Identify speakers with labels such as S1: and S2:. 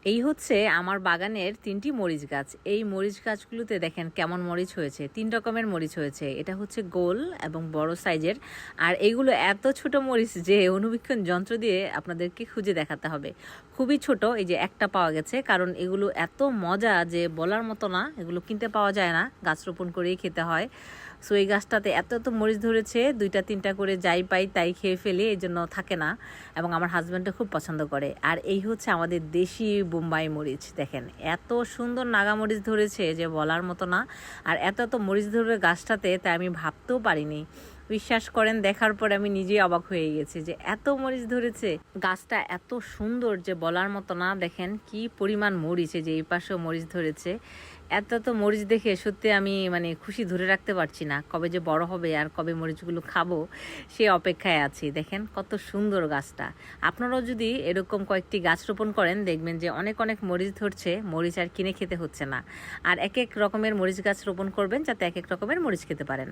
S1: এই হচ্ছে আমার বাগানের ৩টি মরিচ গাছ। এই মরিচ গাছগুলোতে দেখেন কেমন মরিচ হয়েছে। ৩ রকমের মরিচ হয়েছে। এটা হচ্ছে গোল এবং বড় সাইজের। আর এইগুলো এত ছোট মরিচ যে অণুবীক্ষণ যন্ত্র দিয়ে আপনাদেরকে খুঁজে দেখাতে হবে। খুবই ছোট, এই যে একটা পাওয়া গেছে, কারণ এগুলো এত মজা যে বলার মতো না। এগুলো কিনতে পাওয়া যায় না, গাছ রোপণ করেই খেতে হয়। সো এই গাছটাতে এত এত মরিচ ধরেছে, 2টা 3টা করে যাই পাই তাই খেয়ে ফেলি, এই জন্য থাকে না। এবং আমার হাজব্যান্ডও খুব পছন্দ করে। আর এই হচ্ছে আমাদের দেশি বোম্বাই মরিচ। দেখেন এত সুন্দর নাগা মরিচ ধরেছে যে বলার মতো না। আর এত এত মরিচ ধরবে গাছটাতে, তাই আমি ভাবতেও পারিনি। বিশ্বাস করেন, দেখার পরে আমি নিজেই অবাক হয়ে গেছি যে এত মরিচ ধরেছে। গাছটা এত সুন্দর যে বলার মতো না। দেখেন কি পরিমাণ মরিচ, যে এই পাশেও মরিচ ধরেছে। এত এত মরিচ দেখে সত্যি আমি খুশি ধরে রাখতে পারছি না। কবে যে বড় হবে আর কবে মরিচগুলো খাবো সে অপেক্ষায় আছি। দেখেন কত সুন্দর গাছটা। আপনারাও যদি এরকম কয়েকটি গাছ রোপণ করেন, দেখবেন যে অনেক অনেক মরিচ ধরছে, মরিচ আর কিনে খেতে হচ্ছে না। আর এক এক রকমের মরিচ গাছ রোপণ করবেন যাতে এক এক রকমের মরিচ খেতে পারেন।